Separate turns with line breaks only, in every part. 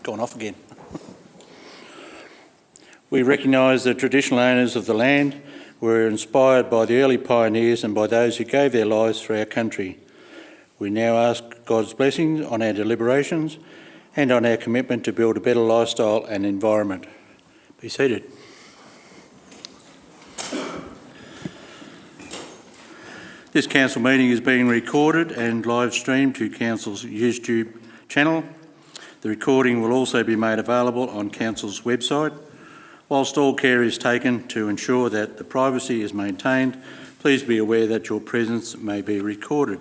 gone off again. We recognise the traditional owners of the land who were inspired by the early pioneers and by those who gave their lives for our country. We now ask God's blessings on our deliberations and on our commitment to build a better lifestyle and environment. Be seated. This council meeting is being recorded and live streamed to council's YouTube channel. The recording will also be made available on council's website. Whilst all care is taken to ensure that the privacy is maintained, please be aware that your presence may be recorded.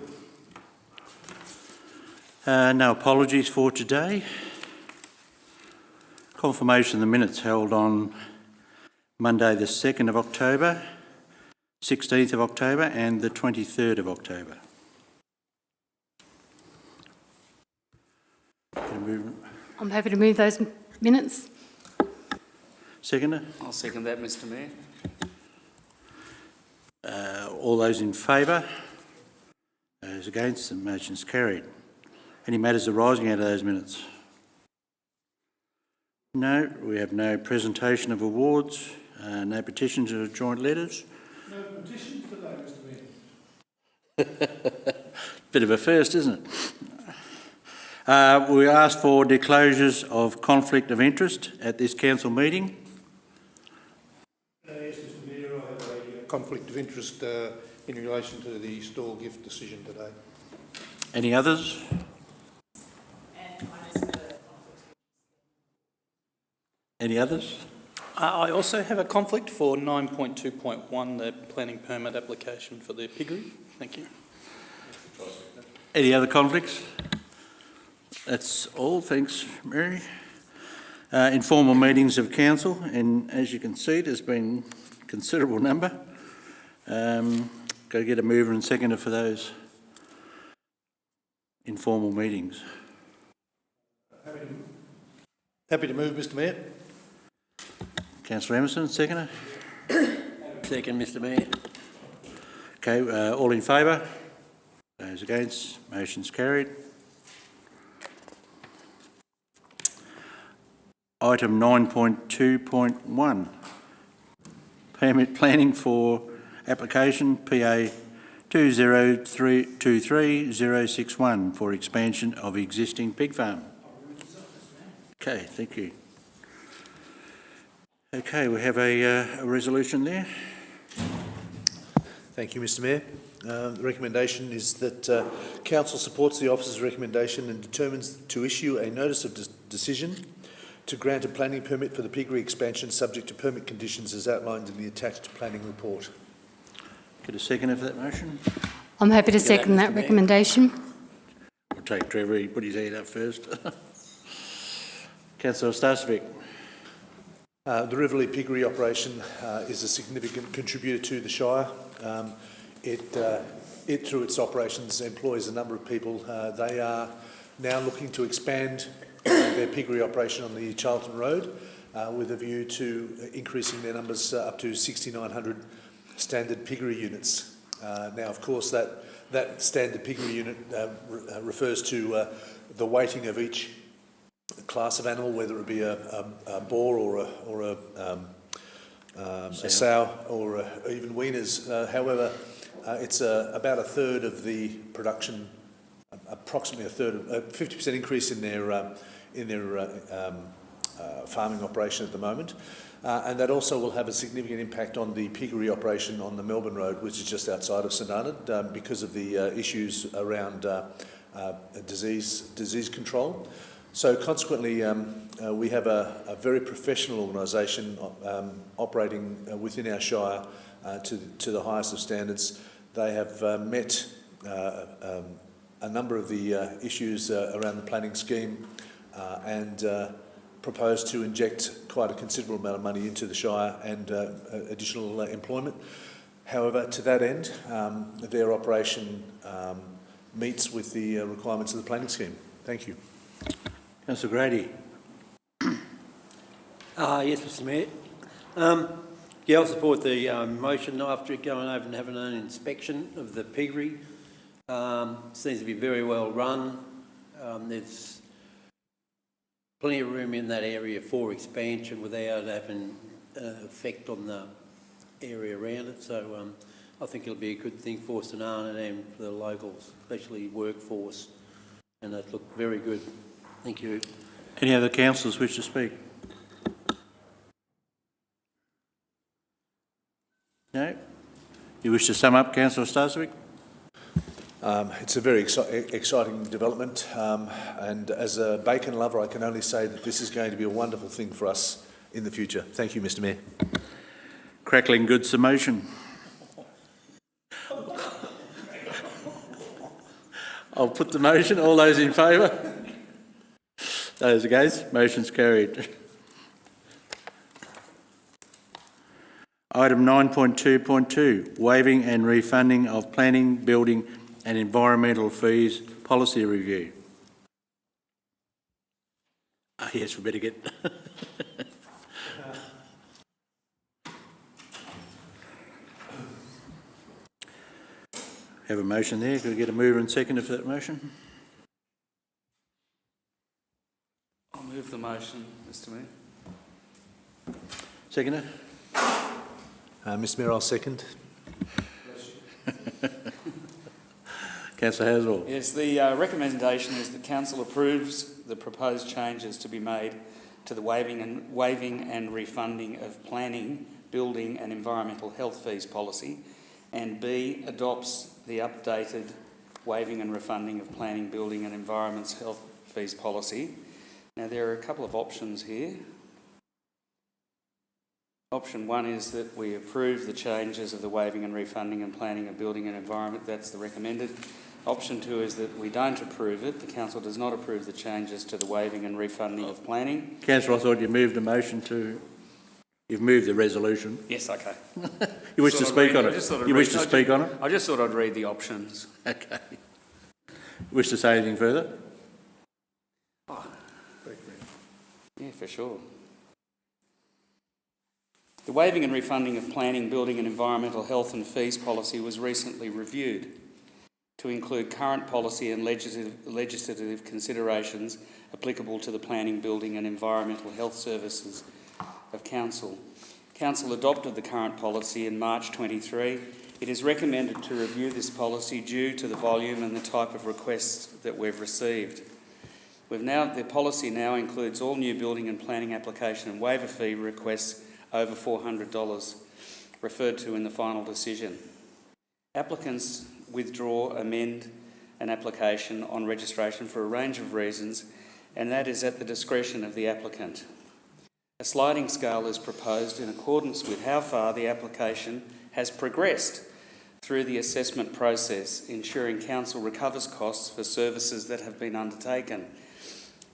No apologies for today. Confirmation of the minutes held on Monday the 2nd of October, 16th of October and the 23rd of October.
I'm happy to move those minutes.
Seconder?
I'll second that, Mr Mayor.
All those in favour? Those against? The motion is carried. Any matters arising out of those minutes? No. We have no presentation of awards, no petitions or joint letters.
No petitions today, Mr Mayor.
Bit of a first, isn't it? We ask for disclosures of conflict of interest at this council meeting.
Yes, Mr Mayor, I have a conflict of interest in relation to the store gift decision today.
Any others? Any others?
I also have a conflict for 9.2.1, the planning permit application for the piggery. Thank you.
Any other conflicts? That's all. Thanks, Mary. Informal meetings of council, and as you can see, there's been a considerable number. Got to get a mover and seconder for those informal meetings.
Happy to move, Mr Mayor.
Councillor Emerson, seconder.
Second, Mr Mayor.
Okay, all in favour? Those against? Motion's carried. Item 9.2.1, permit planning for application PA 2032361 for expansion of existing pig farm. Okay, thank you. Okay, we have a resolution there.
Thank you, Mr Mayor. The recommendation is that Council supports the officer's recommendation and determines to issue a notice of decision to grant a planning permit for the piggery expansion subject to permit conditions as outlined in the attached planning report.
Get a seconder for that motion.
I'm happy to second that recommendation.
We'll take Trevor, he put his hand up first. Councillor Starcevic.
The Riverlea piggery operation is a significant contributor to the Shire. It, through its operations, employs a number of people. They are now looking to expand their piggery operation on the Charlton Road with a view to increasing their numbers up to 6,900 standard piggery units. Now, of course, that standard piggery unit refers to the weighting of each class of animal, whether it be a boar or a sow or even weaners. However, it's about a third of the production, approximately a third, a 50% increase in their farming operation at the moment. And that also will have a significant impact on the piggery operation on the Melbourne Road, which is just outside of St Arnaud, because of the issues around disease control. So consequently, we have a very professional organisation operating within our Shire to the highest of standards. They have met a number of the issues around the planning scheme and proposed to inject quite a considerable amount of money into the Shire and additional employment. However, to that end, their operation meets with the requirements of the planning scheme. Thank you.
Councillor Grady.
Yes, Mr Mayor. Yeah, I'll support the motion after going over and having an inspection of the piggery. Seems to be very well run. There's plenty of room in that area for expansion without having effect on the area around it. So I think it'll be a good thing for St Arnaud and for the locals, especially workforce. And that looked very good. Thank you.
Any other councillors wish to speak? No? You wish to sum up, Councillor Starswick?
It's a very exciting development, and as a bacon lover, I can only say that this is going to be a wonderful thing for us in the future. Thank you, Mr Mayor.
Crackling good summation. I'll put the motion. All those in favour? Those against? Motion's carried. Item 9.2.2, waiving and refunding of planning, building and environmental fees policy review. Oh, yes, we better get... Have a motion there. Could we get a mover and seconder for that motion?
I'll move the motion, Mr Mayor.
Seconder?
Mr Mayor, I'll second.
Councillor Haswell.
Yes, the recommendation is that Council approves the proposed changes to be made to the waiving and refunding of planning, building and environmental health fees policy, and B, adopts the updated waiving and refunding of planning, building and environmental health fees policy. Now, there are a couple of options here. Option one is that we approve the changes of the waiving and refunding and planning of building and environment. That's the recommended. Option two is that we don't approve it. The Council does not approve the changes to the waiving and refunding of planning.
Councillor, I thought you moved a motion to... You've moved the resolution.
Yes, okay.
You wish to speak on it? You wish to speak on it?
I just thought I'd read the options.
Okay. Wish to say anything further?
Yeah, for sure. The waiving and refunding of planning, building and environmental health and fees policy was recently reviewed to include current policy and legislative considerations applicable to the planning, building and environmental health services of Council. Council adopted the current policy in March 23. It is recommended to review this policy due to the volume and the type of requests that we've received. The policy now includes all new building and planning application and waiver fee requests over $400, referred to in the final decision. Applicants withdraw, amend an application on registration for a range of reasons, and that is at the discretion of the applicant. A sliding scale is proposed in accordance with how far the application has progressed through the assessment process, ensuring Council recovers costs for services that have been undertaken.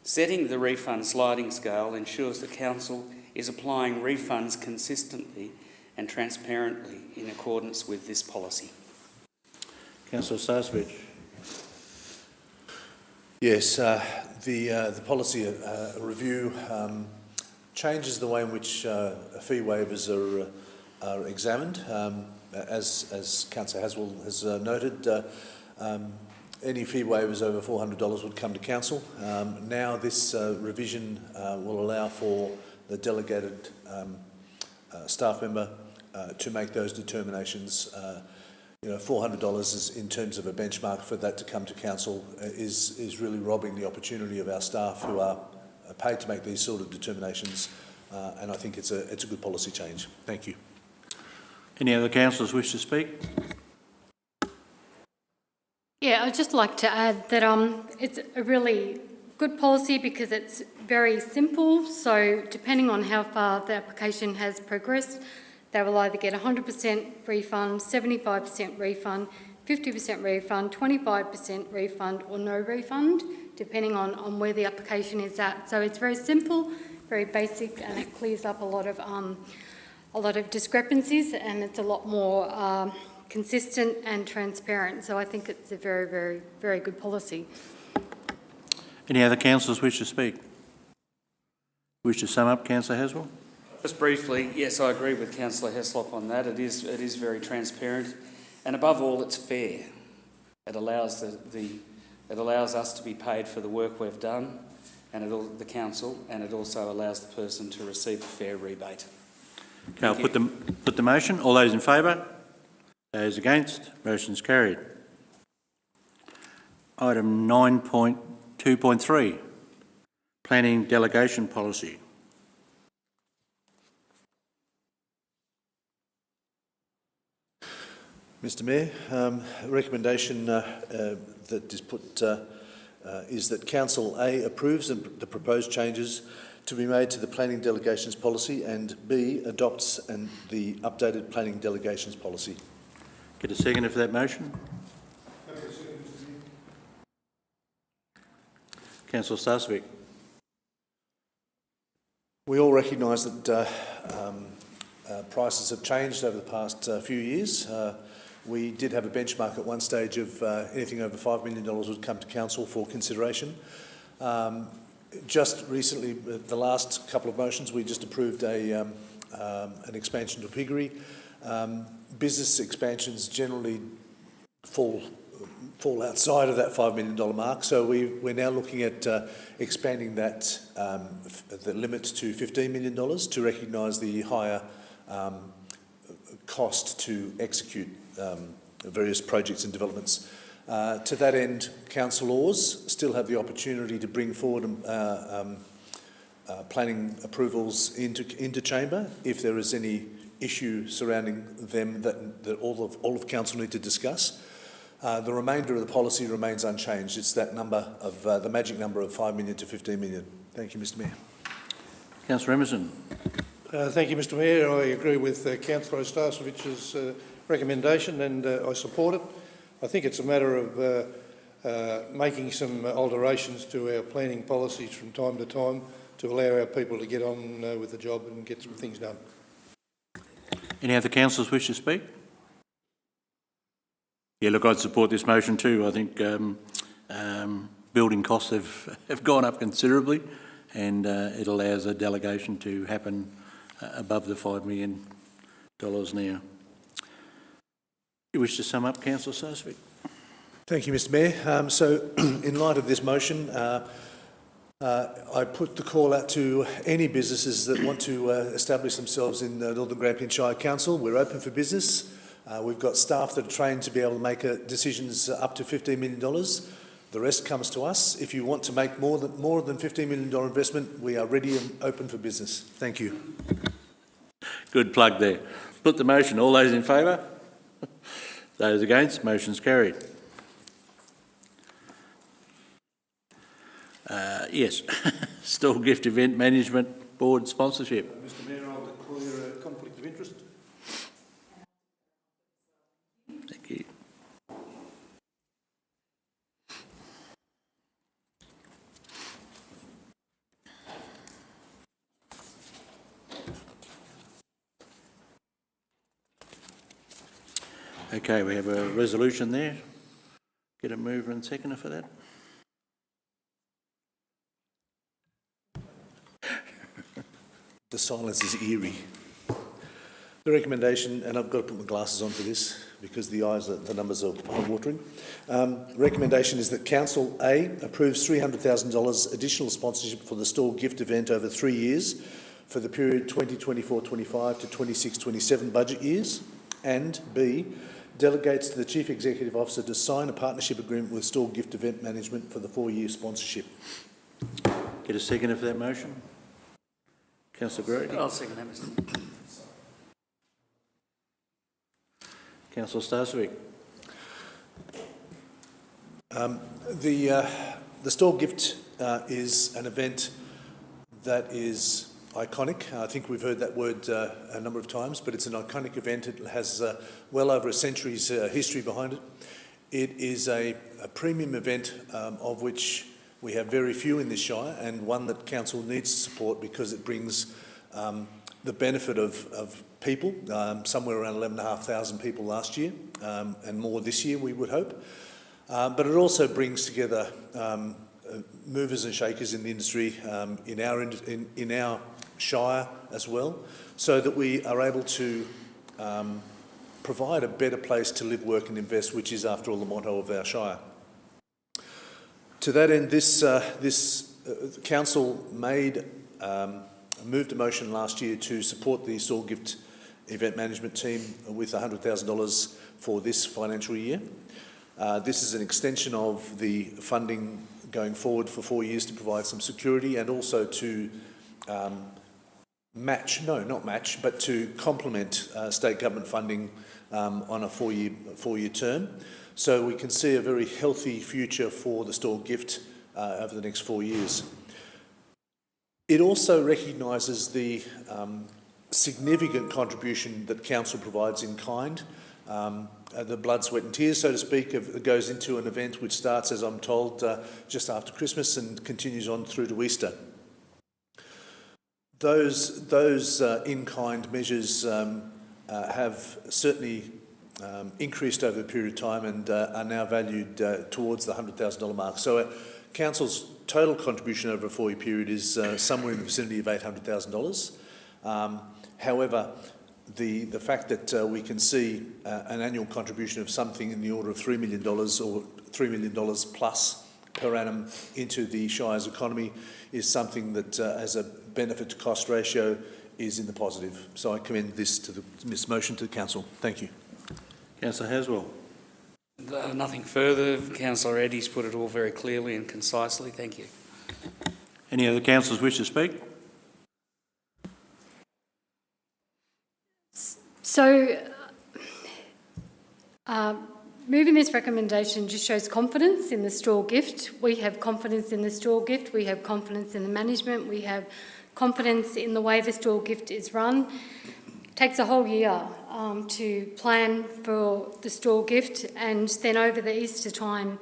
Setting the refund sliding scale ensures that Council is applying refunds consistently and transparently in accordance with this policy.
Councillor Starswich.
Yes, the policy review changes the way in which fee waivers are examined. As Councillor Haswell has noted, any fee waivers over $400 would come to Council. Now this revision will allow for the delegated staff member to make those determinations. $400 is, in terms of a benchmark for that to come to Council, is really robbing the opportunity of our staff who are paid to make these sort of determinations, and I think it's a good policy change. Thank you.
Any other councillors wish to speak?
Yeah, I'd just like to add that it's a really good policy because it's very simple. So depending on how far the application has progressed, they will either get 100% refund, 75% refund, 50% refund, 25% refund or no refund, depending on where the application is at. So it's very simple, very basic, and it clears up a lot of discrepancies, and it's a lot more consistent and transparent. So I think it's a very, very, very good policy.
Any other councillors wish to speak? Wish to sum up, Councillor Haswell?
Just briefly, yes, I agree with Councillor Heslop on that. It is very transparent, and above all, it's fair. It allows us to be paid for the work we've done, and the council, and it also allows the person to receive a fair rebate.
Okay, I'll put the motion. All those in favour? Those against? Motion's carried. Item 9.2.3, Planning Delegation Policy.
Mr Mayor, a recommendation that is put is that Council A approves the proposed changes to be made to the Planning Delegations Policy, and B adopts the updated Planning Delegations Policy.
Get a seconder for that motion. Councillor Stasvik.
We all recognise that prices have changed over the past few years. We did have a benchmark at one stage of anything over $5 million would come to Council for consideration. Just recently, the last couple of motions, we just approved an expansion to Piggery. Business expansions generally fall outside of that $5 million mark, so we're now looking at expanding that the limit to $15 million to recognise the higher cost to execute various projects and developments. To that end, councillors still have the opportunity to bring forward planning approvals into chamber if there is any issue surrounding them that all of council need to discuss. The remainder of the policy remains unchanged. It's that number of the magic number of $5 million to $15 million. Thank you, Mr Mayor.
Councillor Emerson.
Thank you, Mr Mayor. I agree with Councillor Starcevich's recommendation, and I support it. I think it's a matter of making some alterations to our planning policies from time to time to allow our people to get on with the job and get some things done.
Any other councillors wish to speak? Yeah, look, I'd support this motion too. I think building costs have gone up considerably, and it allows a delegation to happen above the $5 million now. You wish to sum up, Councillor Stasvik?
Thank you, Mr Mayor. So, in light of this motion, I put the call out to any businesses that want to establish themselves in the Northern Grampians Shire Council. We're open for business. We've got staff that are trained to be able to make decisions up to $15 million. The rest comes to us. If you want to make more than $15 million investment, we are ready and open for business. Thank you.
Good plug there. Put the motion. All those in favour? Those against? Motion's carried. Yes. Stall Gift Event Management Board sponsorship.
Mr Mayor, I'll declare a conflict of interest.
Thank you. Okay, we have a resolution there. Get a mover and seconder for that.
The silence is eerie. The recommendation, and I've got to put my glasses on for this because the numbers are eye-watering. Recommendation is that Council A approves $300,000 additional sponsorship for the Stall Gift event over 3 years for the period 2024-25 to 26-27 budget years, and B, delegates to the Chief Executive Officer to sign a partnership agreement with Stall Gift Event Management for the 4-year sponsorship.
Get a seconder for that motion. Councillor Grady.
I'll second that, Mr.
Councillor Starcevic.
The Stall Gift is an event that is iconic. I think we've heard that word a number of times, but it's an iconic event. It has well over a century's history behind it. It is a premium event of which we have very few in this Shire, and one that Council needs to support because it brings the benefit of people, somewhere around 11,500 people last year, and more this year, we would hope. But it also brings together movers and shakers in the industry in our Shire as well, so that we are able to provide a better place to live, work and invest, which is, after all, the motto of our Shire. To that end, this the council moved a motion last year to support the store gift event management team with $100,000 for this financial year. This is an extension of the funding going forward for 4 years to provide some security and also to to complement state government funding on a four-year term. So we can see a very healthy future for the store gift over the next 4 years. It also recognises the significant contribution that council provides in kind. The blood, sweat and tears, so to speak, goes into an event which starts, as I'm told, just after Christmas and continues on through to Easter. Those in-kind measures have certainly increased over a period of time and are now valued towards the $100,000 mark. So council's total contribution over a 4-year period is somewhere in the vicinity of $800,000. However, the fact that we can see an annual contribution of something in the order of $3 million or $3 million plus per annum into the Shire's economy is something that, as a benefit to cost ratio, is in the positive. So I commend this motion to the council. Thank you.
Councillor Haswell.
Nothing further. Councillor Eddy's put it all very clearly and concisely. Thank you.
Any other councillors wish to speak?
So, moving this recommendation just shows confidence in the store gift. We have confidence in the store gift. We have confidence in the management. We have confidence in the way the store gift is run. It takes a whole year to plan for the store gift, and then over the Easter time,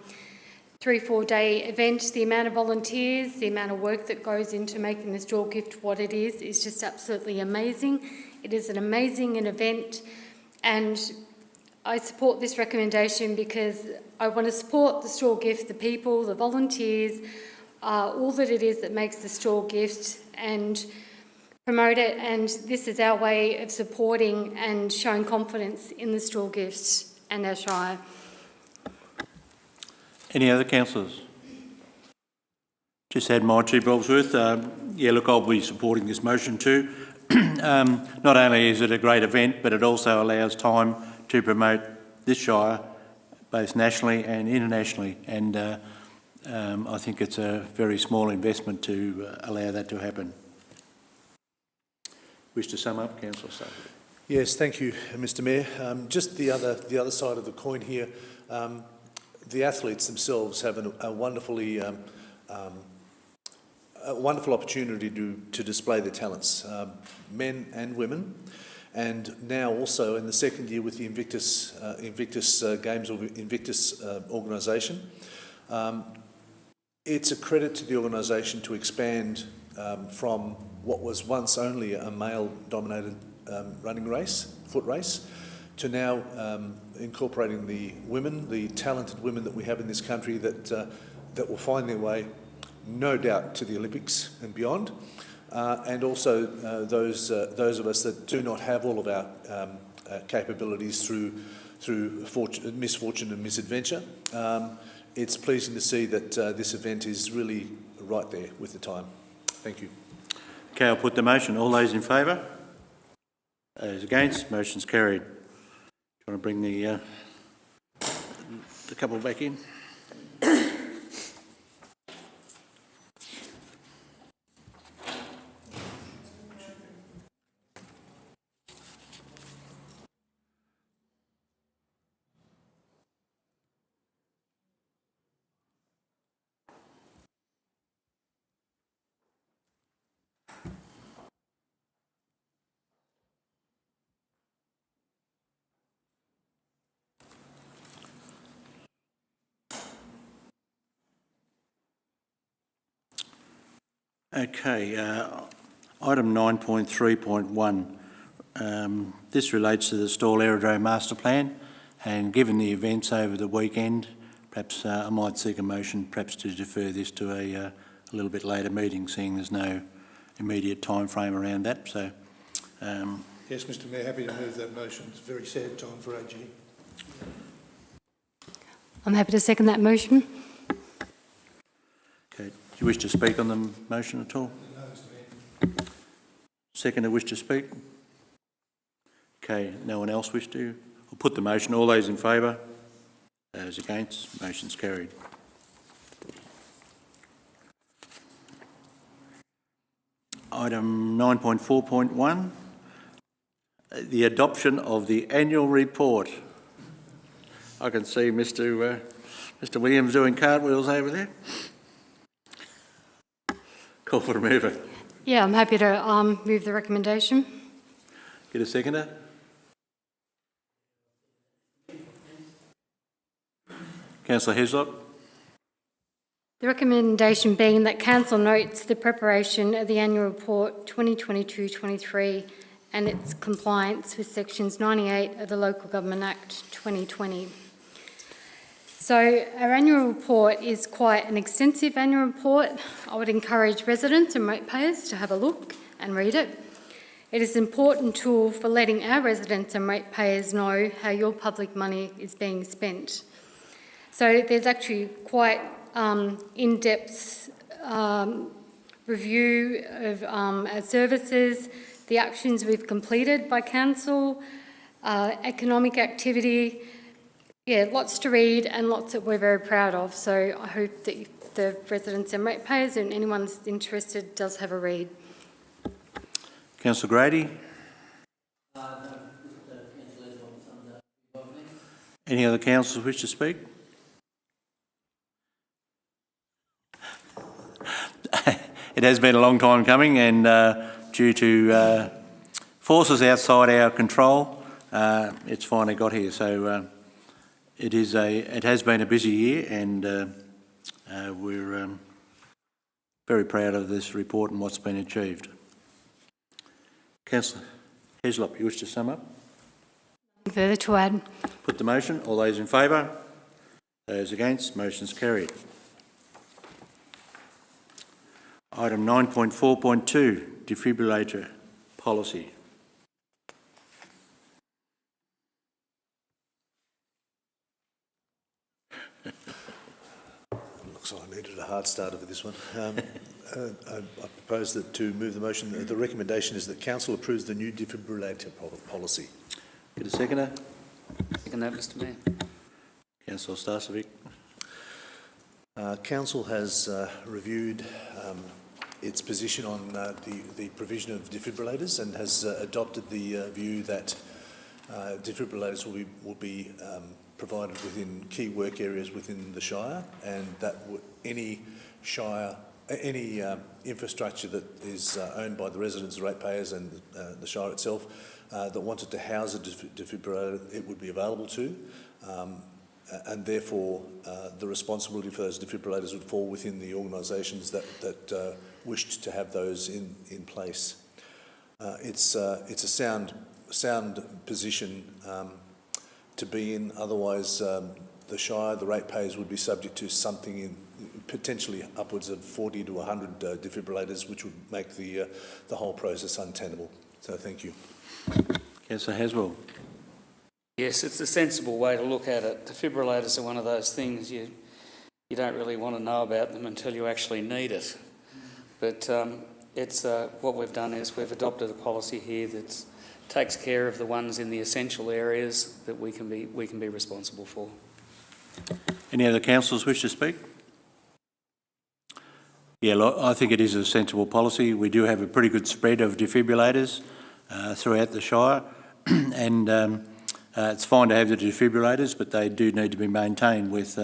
3-4 day event, the amount of volunteers, the amount of work that goes into making the store gift what it is just absolutely amazing. It is an amazing event, and I support this recommendation because I want to support the store gift, the people, the volunteers, all that it is that makes the store gift, and promote it. And this is our way of supporting and showing confidence in the store gifts and our Shire.
Any other councillors? Just add my 2 bobs worth. Yeah, look, I'll be supporting this motion too. Not only is it a great event, but it also allows time to promote this Shire, both nationally and internationally. And I think it's a very small investment to allow that to happen. Wish to sum up, Councillor Stafford?
Yes, thank you, Mr. Mayor. Just the other side of the coin here. The athletes themselves have a wonderful opportunity to display their talents, men and women, and now also in the second year with the Invictus Games or Invictus organisation. It's a credit to the organisation to expand from what was once only a male-dominated running race, foot race, to now incorporating the women, the talented women that we have in this country that will find their way, no doubt, to the Olympics and beyond, and also those of us that do not have all of our capabilities through misfortune and misadventure. It's pleasing to see that this event is really right there with the time. Thank you.
Okay, I'll put the motion. All those in favour? Those against? Motion's carried. Do you want to bring the couple back in? Okay, item 9.3.1. This relates to the Stawell Aerodrome Master Plan, and given the events over the weekend, perhaps I might seek a motion perhaps to defer this to a little bit later meeting, seeing there's no immediate time frame around that. So,
yes, Mr. Mayor, happy to move that motion. It's a very sad time for AG.
I'm happy to second that motion.
okay, you wish to speak on the motion at all? Seconder wish to speak? Okay, no one else wish to? I'll put the motion. All those in favour? Those against? Motion's carried. Item 9.4.1, the adoption of the annual report. I can see Mr. Williams doing cartwheels over there. Call for a mover.
Yeah, I'm happy to move the recommendation.
Get a seconder. Councillor Heslop.
The recommendation being that Council notes the preparation of the annual report 2022-23 and its compliance with sections 98 of the Local Government Act 2020. So our annual report is quite an extensive annual report. I would encourage residents and ratepayers to have a look and read it. It is an important tool for letting our residents and ratepayers know how your public money is being spent. So there's actually quite in-depth review of our services, the actions we've completed by council, economic activity. Yeah, lots to read and lots that we're very proud of. So I hope that the residents and ratepayers and anyone that's interested does have a read.
Councillor Grady. Any other councillors wish to speak? It has been a long time coming, and due to forces outside our control, it's finally got here. So it has been a busy year, and we're very proud of this report and what's been achieved. Councillor Heslop, you wish to sum up?
Nothing further to add.
Put the motion. All those in favour? Those against? Motion's carried. Item 9.4.2, defibrillator policy.
Looks like I needed a hard starter for this one. I propose that to move the motion. The recommendation is that Council approves the new defibrillator policy.
Get a seconder.
Second that, Mr Mayor.
Councillor Starcevic.
Council has reviewed its position on the provision of defibrillators and has adopted the view that defibrillators will be provided within key work areas within the Shire, and that any infrastructure that is owned by the residents, the ratepayers and the Shire itself that wanted to house a defibrillator, it would be available to. And therefore, the responsibility for those defibrillators would fall within the organisations that wished to have those in place. It's a sound position to be in. Otherwise, the Shire, the ratepayers, would be subject to something in potentially upwards of 40 to 100 defibrillators, which would make the whole process untenable. So, thank you.
Councillor Haswell.
Yes, it's a sensible way to look at it. Defibrillators are one of those things you don't really want to know about them until you actually need it. But it's what we've done is we've adopted a policy here that takes care of the ones in the essential areas that we can be responsible for.
Any other councillors wish to speak? Yeah, look, I think it is a sensible policy. We do have a pretty good spread of defibrillators throughout the Shire, and it's fine to have the defibrillators, but they do need to be maintained with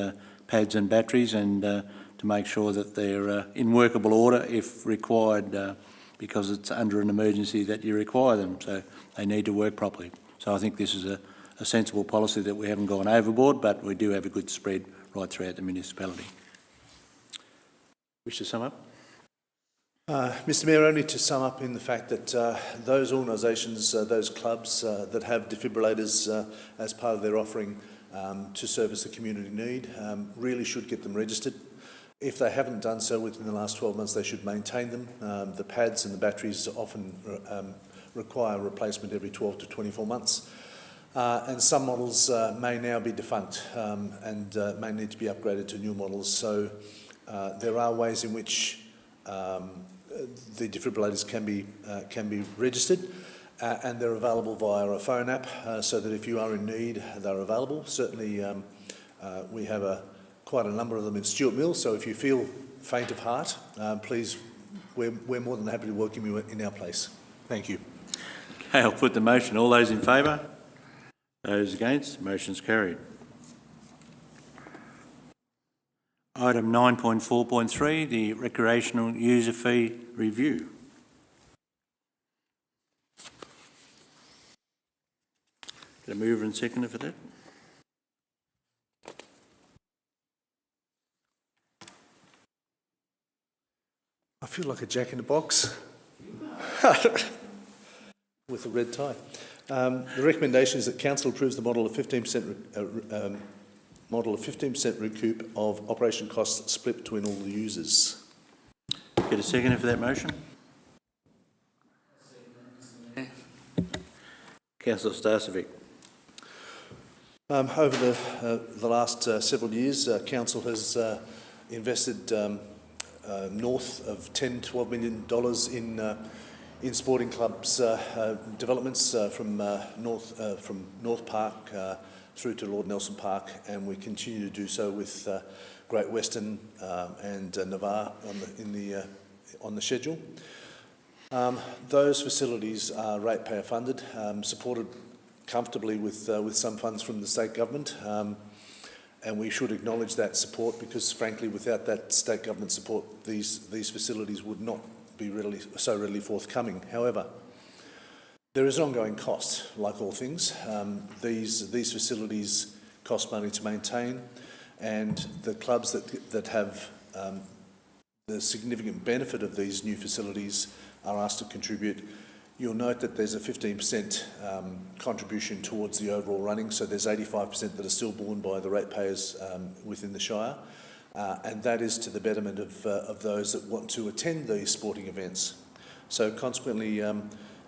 pads and batteries, and to make sure that they're in workable order if required, because it's under an emergency that you require them, so they need to work properly. So I think this is a sensible policy that we haven't gone overboard, but we do have a good spread right throughout the municipality. Wish to sum up?
Mr Mayor, only to sum up in the fact that those organisations, those clubs that have defibrillators as part of their offering to service a community need really should get them registered. If they haven't done so within the last 12 months, they should maintain them. The pads and the batteries often require replacement every 12 to 24 months. And some models may now be defunct and may need to be upgraded to new models. So there are ways in which the defibrillators can be registered, and they're available via a phone app, so that if you are in need, they're available. Certainly, we have quite a number of them in Stuart Mills, so if you feel faint of heart, please, we're more than happy to welcome you in our place. Thank you.
Okay, I'll put the motion. All those in favour? Those against? Motion's carried. Item 9.4.3, the recreational user fee review. Get a mover and seconder for that?
I feel like a jack in the box with a red tie. The recommendation is that Council approves the model of 15% recoup of operation costs split between all the users.
Get a seconder for that motion? Councillor Starcevic.
Over the last several years, Council has invested north of $10–12 million in sporting clubs developments from North Park through to Lord Nelson Park, and we continue to do so with Great Western and Navarre on the schedule. Those facilities are ratepayer funded, supported comfortably with some funds from the state government, and we should acknowledge that support, because frankly without that state government support these facilities would not be so readily forthcoming. However, there is an ongoing cost, like all things. These facilities cost money to maintain, and the clubs that have the significant benefit of these new facilities are asked to contribute. You'll note that there's a 15% contribution towards the overall running, so there's 85% that are still borne by the ratepayers within the Shire, and that is to the betterment of those that want to attend these sporting events. So consequently,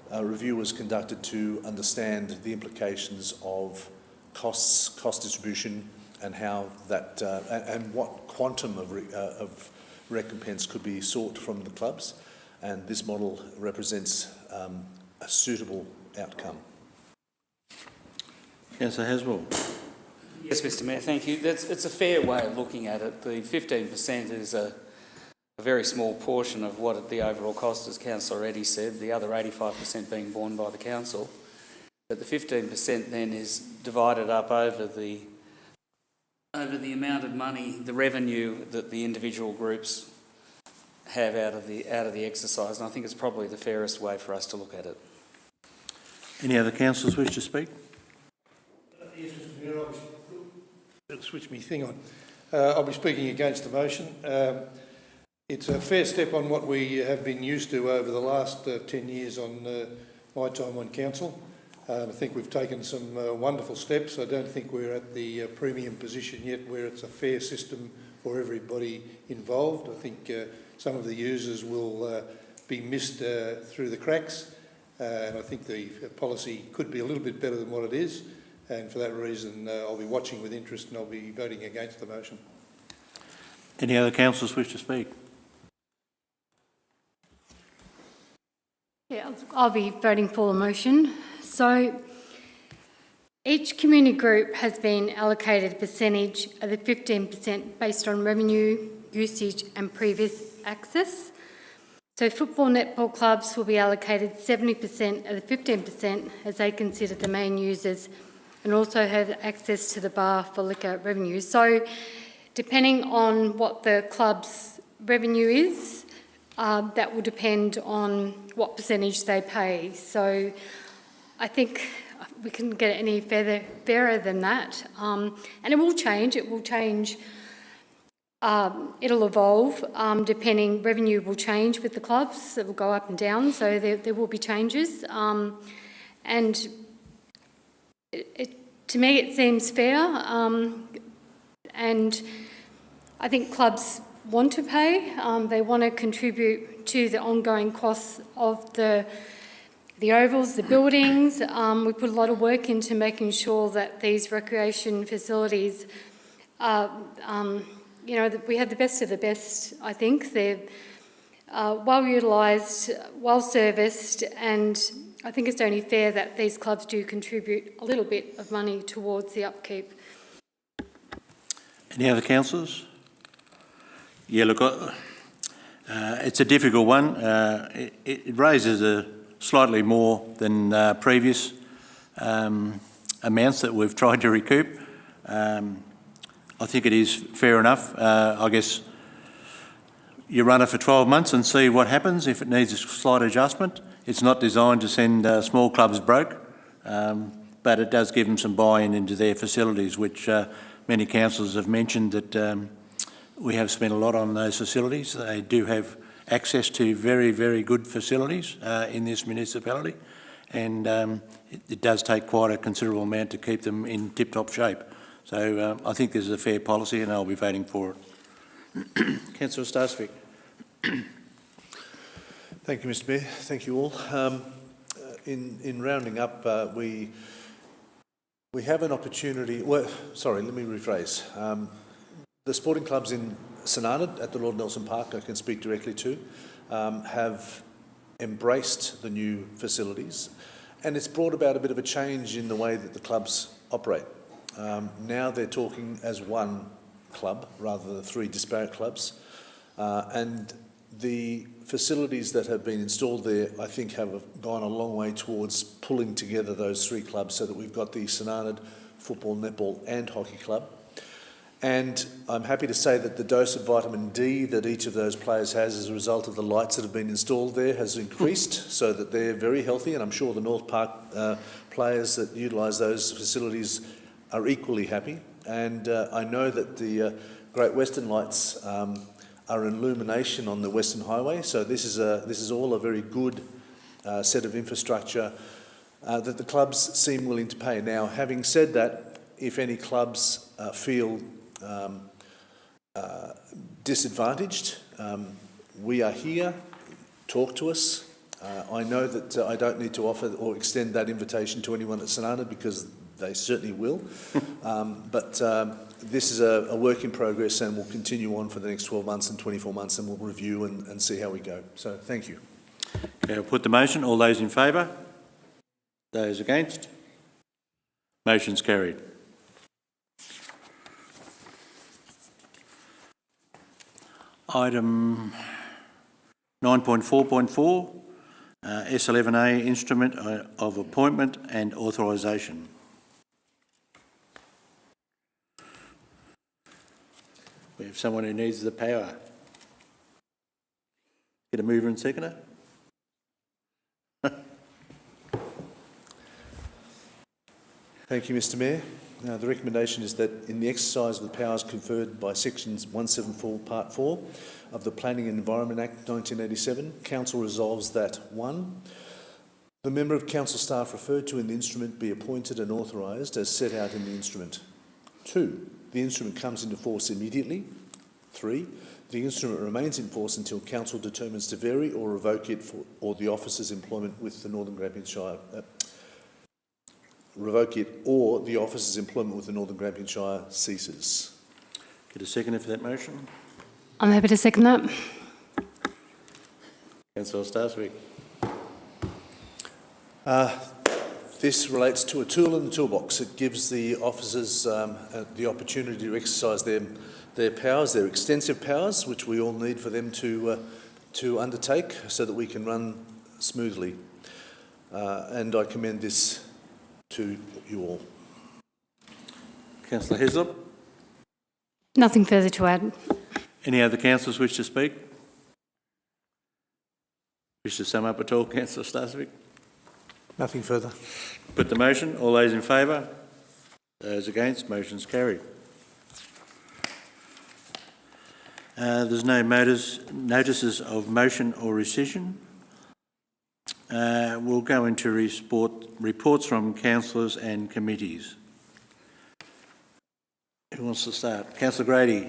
a review was conducted to understand the implications of cost distribution, and how that and what quantum of recompense could be sought from the clubs, and this model represents a suitable outcome.
Councillor Haswell.
Yes, Mr Mayor, thank you. It's a fair way of looking at it. The 15% is a very small portion of what the overall cost, as Council already said, the other 85% being borne by the Council. But the 15% then is divided up over the amount of money, the revenue that the individual groups have out of the exercise, and I think it's probably the fairest way for us to look at it.
Any other councillors wish to speak?
Yes, Mr Mayor, I'll switch my thing on. I'll be speaking against the motion. It's a fair step on what we have been used to over the last 10 years on my time on council. I think we've taken some wonderful steps. I don't think we're at the premium position yet where it's a fair system for everybody involved. I think some of the users will be missed through the cracks, and I think the policy could be a little bit better than what it is, and for that reason I'll be watching with interest and I'll be voting against the motion.
Any other councillors wish to speak?
Yeah, I'll be voting for the motion. So each community group has been allocated a percentage of the 15% based on revenue, usage and previous access. So football netball clubs will be allocated 70% of the 15% as they consider the main users, and also have access to the bar for liquor revenue. So depending on what the club's revenue is, that will depend on what percentage they pay. So I think we couldn't get it any fairer than that. And it will change. It'll evolve depending. Revenue will change with the clubs. It will go up and down. So there will be changes. And to me, it seems fair. And I think clubs want to pay. They want to contribute to the ongoing costs of the ovals, the buildings. We put a lot of work into making sure that these recreation facilities are we had the best of the best, I think. They're well utilised, well serviced, and I think it's only fair that these clubs do contribute a little bit of money towards the upkeep.
Any other councillors? Yeah, look, it's a difficult one. It raises slightly more than previous amounts that we've tried to recoup. I think it is fair enough. I guess you run it for 12 months and see what happens. If it needs a slight adjustment, it's not designed to send small clubs broke, but it does give them some buy-in into their facilities, which many councillors have mentioned that we have spent a lot on those facilities. They do have access to very, very good facilities in this municipality, and it does take quite a considerable amount to keep them in tip-top shape. So I think this is a fair policy and I'll be voting for it. Councillor Starsvik.
Thank you, Mr Mayor. Thank you all. In rounding up, we have an opportunity. Well, sorry, let me rephrase. The sporting clubs in St Arnaud at the Lord Nelson Park, I can speak directly to, have embraced the new facilities, and it's brought about a bit of a change in the way that the clubs operate. Now they're talking as one club rather than three disparate clubs, and the facilities that have been installed there, I think, have gone a long way towards pulling together those three clubs so that we've got the St Arnaud Football, Netball and Hockey Club. And I'm happy to say that the dose of vitamin D that each of those players has as a result of the lights that have been installed there has increased, so that they're very healthy, and I'm sure the North Park players that utilise those facilities are equally happy. And I know that the Great Western Lights are an illumination on the Western Highway, so this is all a very good set of infrastructure that the clubs seem willing to pay. Now, having said that, if any clubs feel disadvantaged, we are here. Talk to us. I know that I don't need to offer or extend that invitation to anyone at St Arnaud because they certainly will. But this is a work in progress, and we'll continue on for the next 12 months and 24 months, and we'll review and see how we go. So thank you.
Okay, I'll put the motion. All those in favour? Those against? Motion's carried. Item 9.4.4, S11A, Instrument of Appointment and Authorisation. We have someone who needs the power. Get a mover and seconder.
Thank you, Mr Mayor. The recommendation is that in the exercise of the powers conferred by Sections 174, Part 4 of the Planning and Environment Act 1987, Council resolves that 1. The member of Council staff referred to in the instrument be appointed and authorised as set out in the instrument. 2. The instrument comes into force immediately. 3. The instrument remains in force until Council determines to vary or revoke it or the officer's employment with the Northern Grampians Shire. Revoke it or the officer's employment with the Northern Grampians Shire ceases.
Get a seconder for that motion.
I'm happy to second that.
Councillor Starsvik.
This relates to a tool in the toolbox. It gives the officers the opportunity to exercise their powers, their extensive powers, which we all need for them to undertake so that we can run smoothly. And I commend this to you all.
Councillor Heslop.
Nothing further to add.
Any other councillors wish to speak? Wish to sum up at all, Councillor Starsvik?
Nothing further.
Put the motion. All those in favour? Those against? Motion's carried. There's no notices of motion or rescission. We'll go into reports from councillors and committees. Who wants to start? Councillor Grady.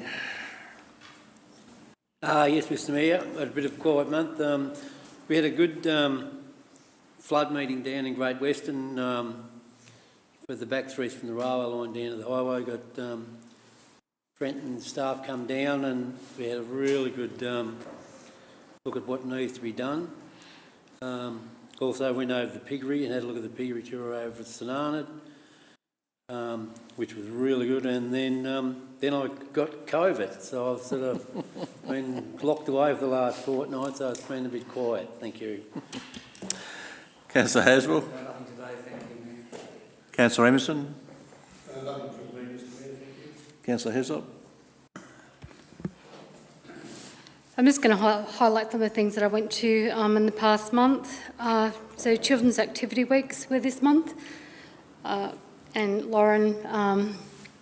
Yes, Mr Mayor. We had a bit of a quiet month. We had a good flood meeting down in Great Western with the back threes from the railway line down to the highway. Got Brent and staff come down and we had a really good look at what needs to be done. Also went over the piggery and had a look at the piggery tour over at St Arnaud, which was really good. And then I got COVID, so I've sort of been locked away for the last fortnight, so it's been a bit quiet. Thank you.
Councillor Haswell. Councillor Emerson. Councillor Heslop.
I'm just going to highlight some of the things that I went to in the past month. So Children's Activity Weeks were this month, and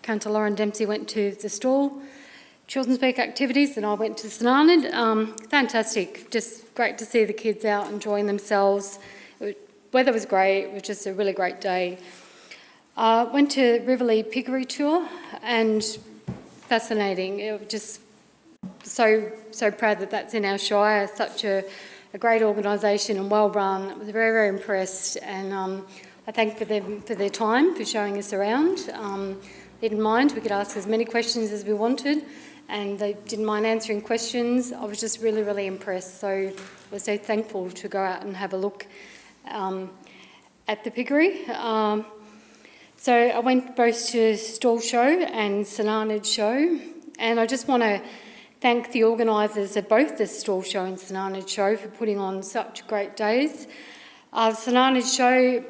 Councillor Lauren Dempsey went to the Stall Children's Week activities, and I went to St Arnaud. Fantastic, just great to see the kids out enjoying themselves. Weather was great, it was just a really great day. Went to Riverlea Piggery Tour, and fascinating. It was just so proud that that's in our Shire, such a great organisation and well run. I was very, very impressed, and I thank them for their time, for showing us around. They didn't mind, we could ask as many questions as we wanted, and they didn't mind answering questions. I was just really, really impressed, so I was so thankful to go out and have a look at the piggery. So I went both to Stall Show and St Arnaud Show, and I just want to thank the organisers of both the Stall Show and St Arnaud Show for putting on such great days. St Arnaud Show,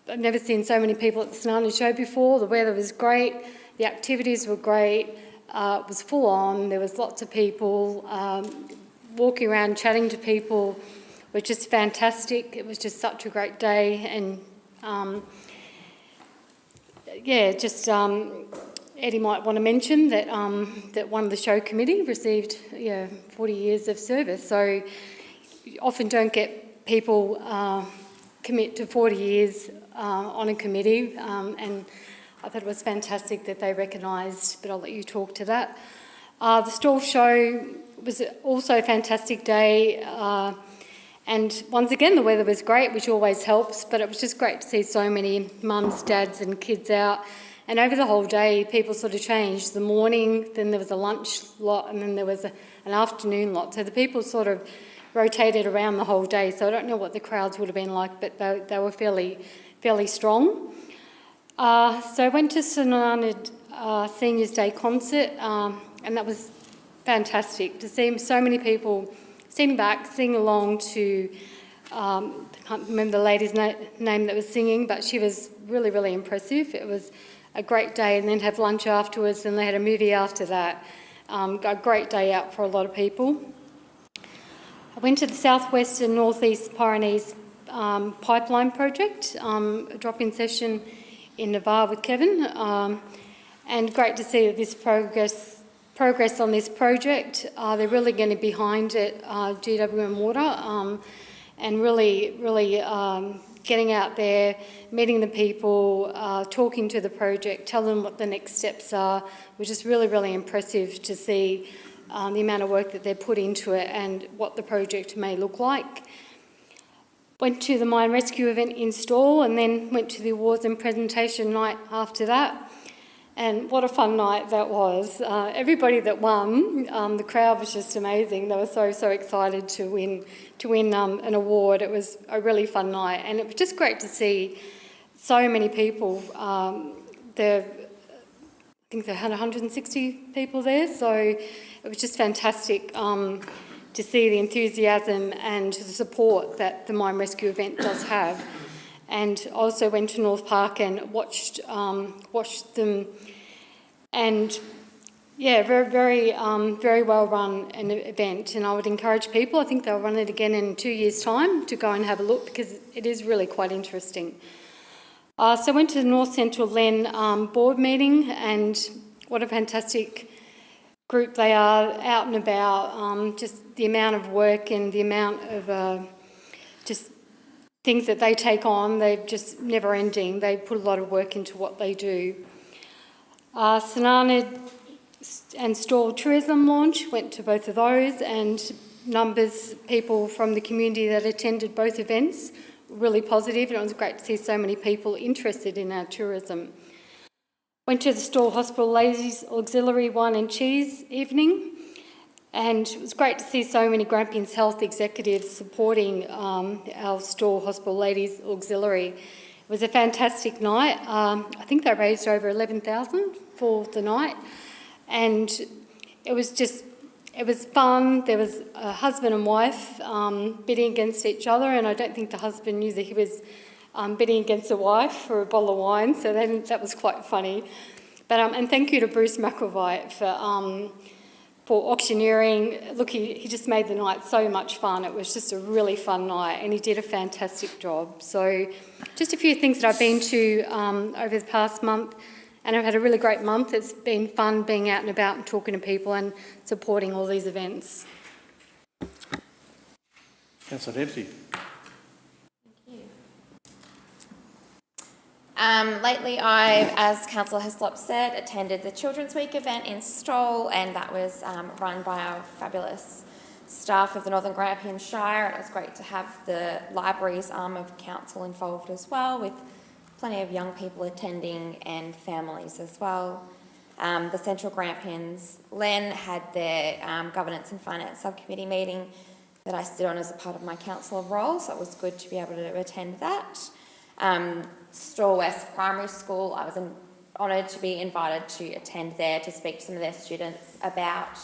I've never seen so many people at the St Arnaud Show before. The weather was great, the activities were great, it was full on, there was lots of people walking around chatting to people. It was just fantastic. It was just such a great day, and Eddie might want to mention that that one of the show committee received 40 years of service. So you often don't get people commit to 40 years on a committee, and I thought it was fantastic that they recognised, but I'll let you talk to that. The Stall Show was also a fantastic day, and once again the weather was great, which always helps, but it was just great to see so many mums, dads and kids out. And over the whole day, people sort of changed. The morning, then there was a lunch lot, and then there was an afternoon lot. So the people sort of rotated around the whole day. So I don't know what the crowds would have been like, but they were fairly strong. So I went to St Arnaud Seniors Day concert, and that was fantastic to see so many people sitting back, sing along to, I can't remember the lady's name that was singing, but she was really, really impressive. It was a great day, and then have lunch afterwards, and they had a movie after that. A great day out for a lot of people. I went to the Southwest and Northeast Pyrenees pipeline project, a drop-in session in Navarre with Kevin, and great to see that this progress on this project. They're really going to be behind it, GWM Water, and really getting out there, meeting the people, talking to the project, telling them what the next steps are, which is really, really impressive to see the amount of work that they've put into it and what the project may look like. Went to the mine rescue event in Stall, and then went to the awards and presentation night after that. And what a fun night that was. Everybody that won, the crowd was just amazing. They were so excited to win an award. It was a really fun night, and it was just great to see so many people. I think they had 160 people there, so it was just fantastic to see the enthusiasm and the support that the mine rescue event does have. And also went to North Park and watched them, and very well run an event. And I would encourage people, I think they'll run it again in 2 years' time, to go and have a look, because it is really quite interesting. So I went to the North Central Len board meeting, and what a fantastic group they are, out and about, just the amount of work and the amount of just things that they take on, they're just never ending. They put a lot of work into what they do. St Arnaud and Stall Tourism launch, went to both of those, and people from the community that attended both events were really positive, and it was great to see so many people interested in our tourism. Went to the Store Hospital Ladies Auxiliary Wine and Cheese evening, and it was great to see so many Grampians Health executives supporting our Store Hospital Ladies Auxiliary. It was a fantastic night. I think they raised over $11,000 for the night, and it was fun. There was a husband and wife bidding against each other, and I don't think the husband knew that he was bidding against the wife for a bottle of wine, so that was quite funny. But and thank you to Bruce McElvite for auctioneering. Look, he just made the night so much fun. It was just a really fun night, and he did a fantastic job. So just a few things that I've been to over the past month, and I've had a really great month. It's been fun being out and about and talking to people and supporting all these events.
Councillor Dempsey.
Lately, I, as Councillor Hislop said, attended the Children's Week event in Stoll, and that was run by our fabulous staff of the Northern Grampians Shire. It was great to have the libraries arm of council involved as well, with plenty of young people attending and families as well. The Central Grampians Len had their Governance and Finance Subcommittee meeting that I sit on as a part of my councillor role, so it was good to be able to attend that. Straw West Primary School, I was honoured to be invited to attend there to speak to some of their students about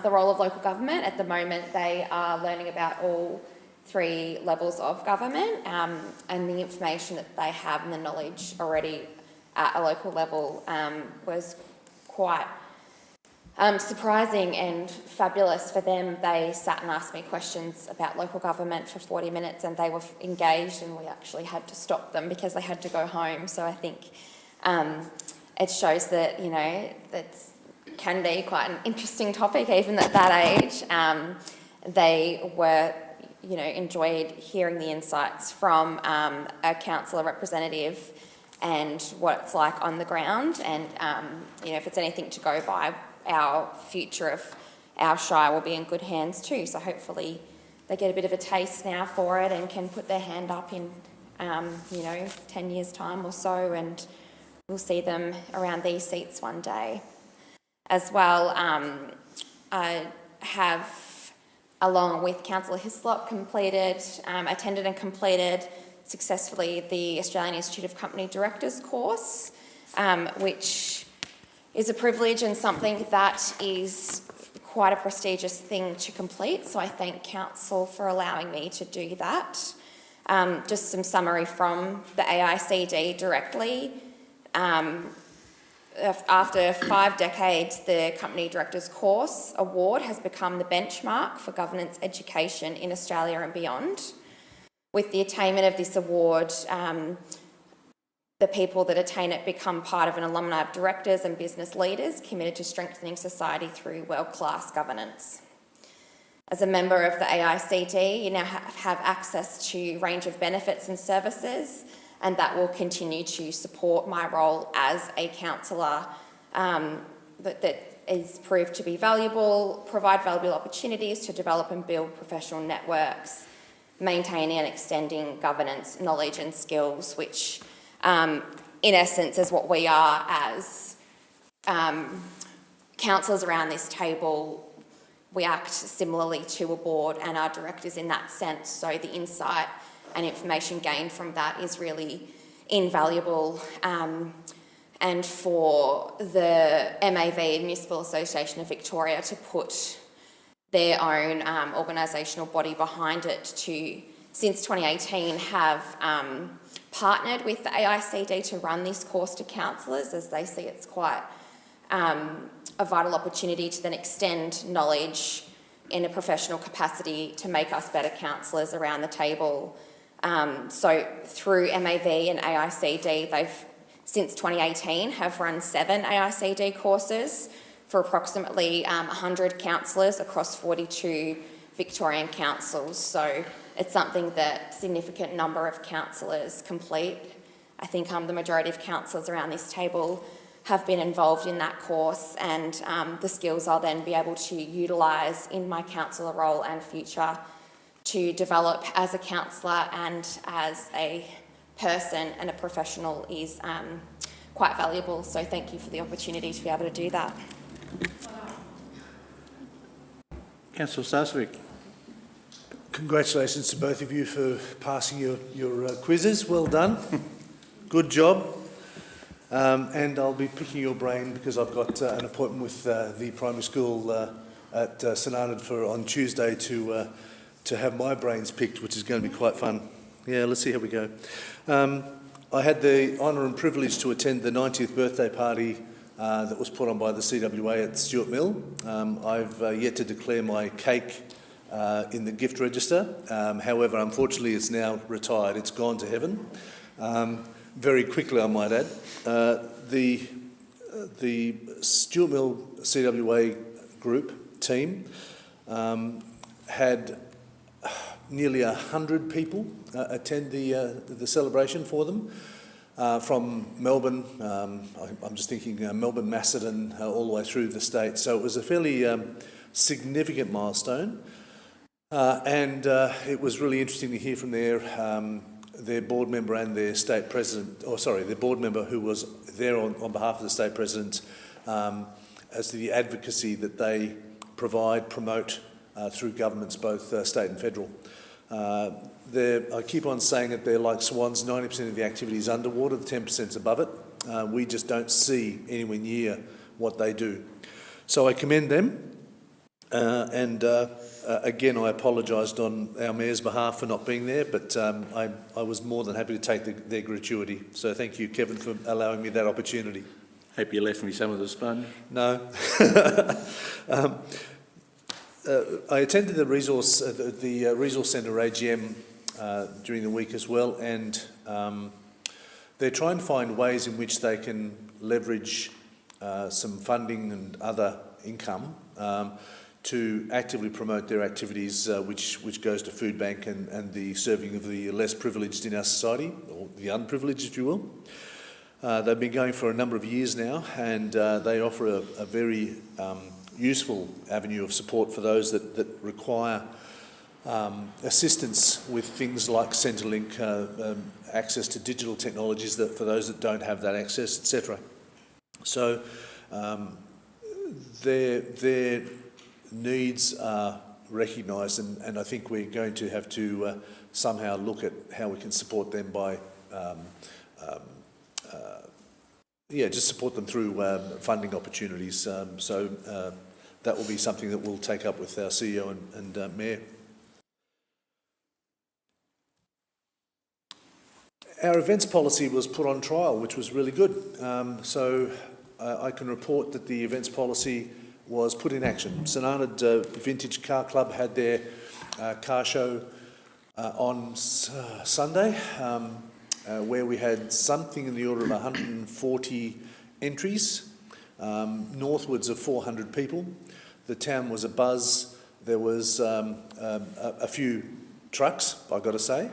the role of local government. At the moment, they are learning about all 3 levels of government, and the information that they have and the knowledge already at a local level was quite surprising and fabulous for them. They sat and asked me questions about local government for 40 minutes, and they were engaged, and we actually had to stop them because they had to go home. So I think it shows that, you know, that can be quite an interesting topic even at that age. They were, you know, enjoyed hearing the insights from a councillor representative and what it's like on the ground, and you know, if it's anything to go by, our future of our Shire will be in good hands too. So hopefully they get a bit of a taste now for it and can put their hand up in, you know, 10 years' time or so, and we'll see them around these seats one day. As well, I have, along with Councillor Hislop, attended and completed successfully the Australian Institute of Company Directors course, which is a privilege and something that is quite a prestigious thing to complete. So I thank Council for allowing me to do that. Just some summary from the AICD directly. After 5 decades, the Company Directors Course Award has become the benchmark for governance education in Australia and beyond. With the attainment of this award, the people that attain it become part of an alumni of directors and business leaders committed to strengthening society through world-class governance. As a member of the AICD, you now have access to a range of benefits and services, and that will continue to support my role as a councillor that is proved to be valuable, provide valuable opportunities to develop and build professional networks, maintaining and extending governance, knowledge and skills, which in essence is what we are as councillors around this table. We act similarly to a board and our directors in that sense, so the insight and information gained from that is really invaluable. And for the MAV, Municipal Association of Victoria, to put their own organisational body behind it to, since 2018, have partnered with the AICD to run this course to councillors, as they see it's quite a vital opportunity to then extend knowledge in a professional capacity to make us better councillors around the table. So through MAV and AICD, they've, since 2018, have run 7 AICD courses for approximately 100 councillors across 42 Victorian councils. So it's something that a significant number of councillors complete. I think the majority of councillors around this table have been involved in that course, and the skills I'll then be able to utilise in my councillor role and future to develop as a councillor and as a person and a professional is quite valuable. So thank you for the opportunity to be able to do that.
Councillor Starcevic.
Congratulations to both of you for passing your quizzes. Well done. Good job. And I'll be picking your brain because I've got an appointment with the primary school at St Arnaud on Tuesday to have my brains picked, which is going to be quite fun. Yeah, let's see how we go. I had the honour and privilege to attend the 90th birthday party that was put on by the CWA at Stuart Mill. I've yet to declare my cake in the gift register. However, unfortunately, it's now retired. It's gone to heaven. Very quickly, I might add. The Stuart Mill CWA group team had nearly 100 people attend the celebration for them. From Melbourne, I'm just thinking Melbourne, Macedon, all the way through the state. So it was a fairly significant milestone. And it was really interesting to hear from their board member and their state president, their board member who was there on behalf of the state president, as to the advocacy that they promote through governments, both state and federal. I keep on saying that they're like swans. 90% of the activity is underwater, the 10% is above it. We just don't see anywhere near what they do. So I commend them. Again, I apologised on our Mayor's behalf for not being there, but I was more than happy to take their gratuity. So thank you, Kevin, for allowing me that opportunity.
Hope you left me some of the sponge.
No. I attended the Resource Centre AGM during the week as well, and they're trying to find ways in which they can leverage some funding and other income to actively promote their activities, which goes to food bank and the serving of the less privileged in our society, or the unprivileged, if you will. They've been going for a number of years now, and they offer a very useful avenue of support for those that require assistance with things like Centrelink, access to digital technologies for those that don't have that access, etc. So their needs are recognised, and I think we're going to have to somehow look at how we can support them by just support them through funding opportunities. So that will be something that we'll take up with our CEO and Mayor. Our events policy was put on trial, which was really good. So I can report that the events policy was put in action. St Arnaud Vintage Car Club had their car show on Sunday, where we had something in the order of 140 entries, northwards of 400 people. The town was abuzz. There was a few trucks, I've got to say,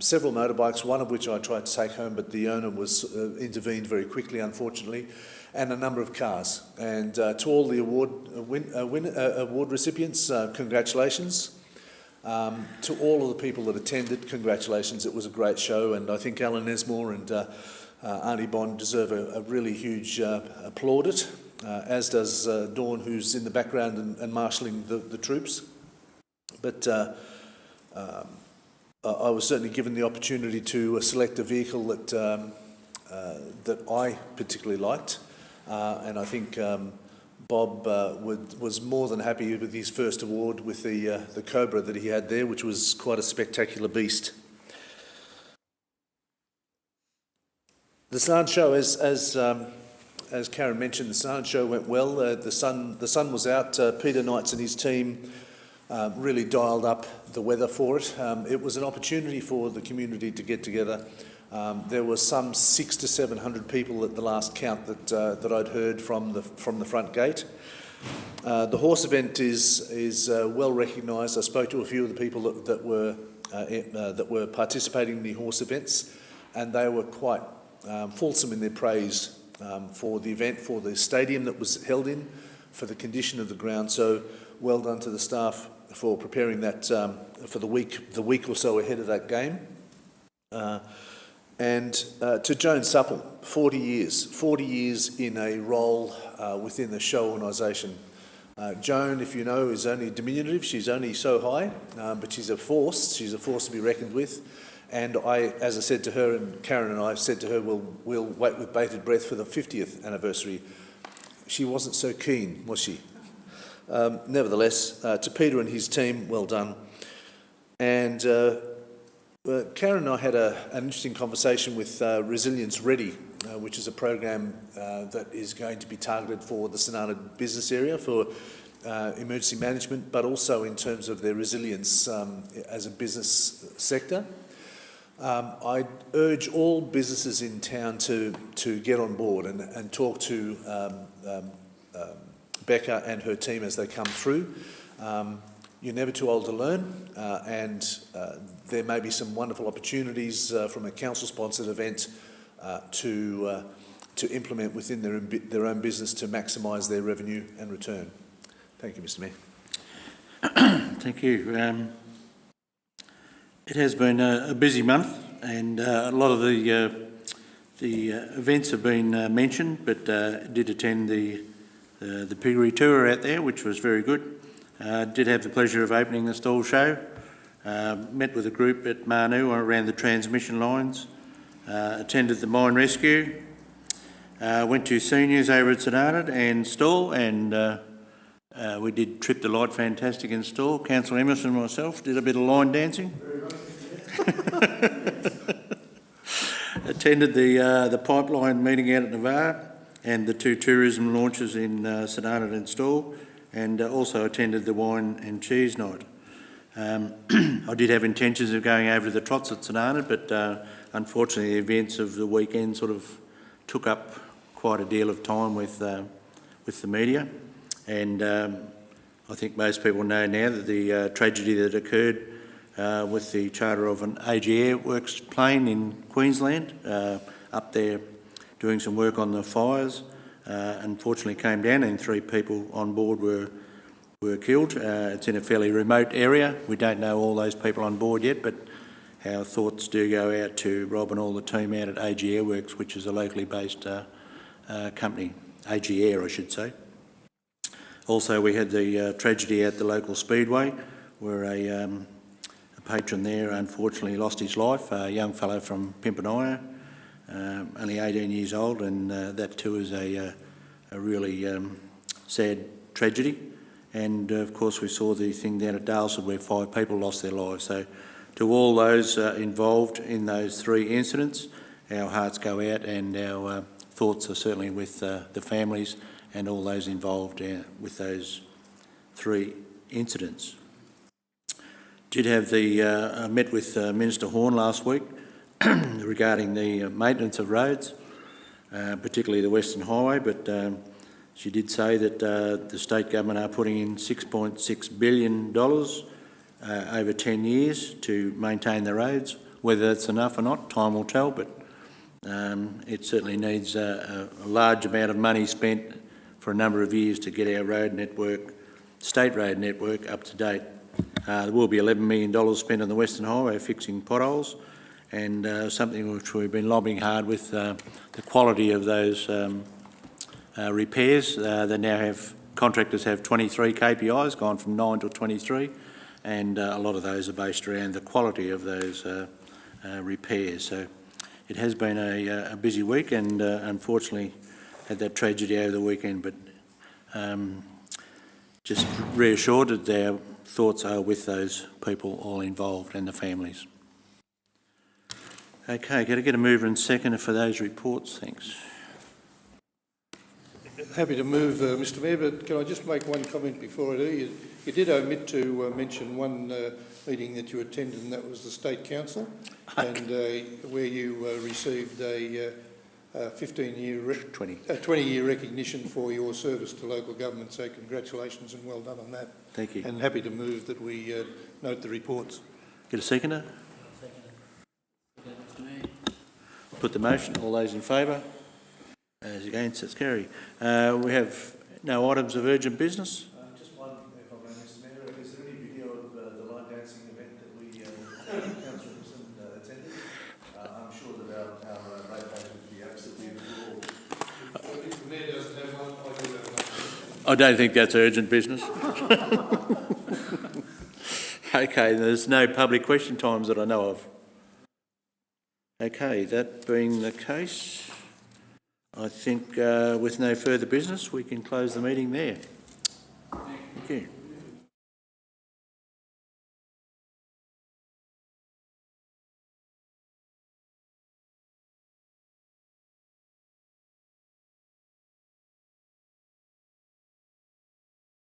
several motorbikes, one of which I tried to take home, but the owner intervened very quickly, unfortunately, and a number of cars. And to all the award recipients, congratulations. To all of the people that attended, congratulations. It was a great show, and I think Alan Nesmore and Arnie Bond deserve a really huge plaudit, as does Dawn, who's in the background and marshalling the troops. But I was certainly given the opportunity to select a vehicle that I particularly liked, and I think Bob was more than happy with his first award with the Cobra that he had there, which was quite a spectacular beast. The St Arnaud show, as Karen mentioned, the St Arnaud show went well. The sun was out. Peter Knights and his team really dialed up the weather for it. It was an opportunity for the community to get together. There were some 600 to 700 people at the last count that I'd heard from the front gate. The horse event is well recognised. I spoke to a few of the people that were participating in the horse events, and they were quite fulsome in their praise for the event, for the stadium that was held in, for the condition of the ground. So well done to the staff for preparing that for the week or so ahead of that game. And to Joan Supple, 40 years in a role within the show organisation. Joan, if you know, is only diminutive. She's only so high, but she's a force. She's a force to be reckoned with. And as I said to her, and Karen and I said to her, we'll wait with bated breath for the 50th anniversary. She wasn't so keen, was she? Nevertheless, to Peter and his team, well done. And Karen and I had an interesting conversation with Resilience Ready, which is a program that is going to be targeted for the St Arnaud business area for emergency management, but also in terms of their resilience as a business sector. I urge all businesses in town to get on board and talk to Becca and her team as they come through. You're never too old to learn, and there may be some wonderful opportunities from a council-sponsored event to implement within their own business to maximise their revenue and return. Thank you, Mr. Mayor.
Thank you. It has been a busy month, and a lot of the events have been mentioned, but did attend the piggery tour out there, which was very good. Did have the pleasure of opening the stall show. Met with a group at Manu around the transmission lines. Attended the mine rescue. Went to seniors over at St Arnaud and stall, and we did Trip the Light fantastic in stall. Councillor Emerson and myself did a bit of line dancing. Attended the pipeline meeting out at Navarre and the 2 tourism launches in St Arnaud and Stall, and also attended the wine and cheese night. I did have intentions of going over to the trots at St Arnaud, but unfortunately the events of the weekend sort of took up quite a deal of time with the media, and I think most people know now that the tragedy that occurred with the charter of an AG Airworks plane in Queensland, up there doing some work on the fires, unfortunately came down and 3 people on board were killed. It's in a fairly remote area. We don't know all those people on board yet, but our thoughts do go out to Rob and all the team out at AG Airworks, which is a locally based company, AG Air I should say. Also we had the tragedy at the local speedway where a patron there unfortunately lost his life, a young fellow from Pimpernaya, only 18 years old, and that too is a really sad tragedy. And of course we saw the thing down at Dalesford where 5 people lost their lives. So to all those involved in those 3 incidents, our hearts go out and our thoughts are certainly with the families and all those involved with those 3 incidents. Did have met with Minister Horn last week regarding the maintenance of roads, particularly the Western Highway, but she did say that the state government are putting in $6.6 billion over 10 years to maintain the roads. Whether that's enough or not, time will tell, but it certainly needs a large amount of money spent for a number of years to get our road network, state road network, up to date. There will be $11 million spent on the Western Highway fixing potholes, and something which we've been lobbying hard with the quality of those repairs. They now have, contractors have 23 KPIs, gone from 9 to 23, and a lot of those are based around the quality of those repairs. So it has been a busy week, and unfortunately had that tragedy over the weekend, but just reassured that our thoughts are with those people all involved and the families. Okay, got to get a mover and seconder for those reports, thanks.
Happy to move, Mr Mayor, but can I just make one comment before I do? You did omit to mention one meeting that you attended, and that was the State Council, and where you received a 20-year recognition for your service to local government. So congratulations and well done on that.
Thank you.
And happy to move that we note the reports.
Get a seconder? Put the motion. All those in favour? As against, it's carried. We have no items of urgent business.
Just one, if I may, Mr Mayor. Is there any video of the line dancing event that we, Councillor Emerson, attended? I'm sure that our
I don't think that's urgent business. Okay, there's no public question times that I know of. Okay, that being the case, I think with no further business, we can close the meeting there. Thank you.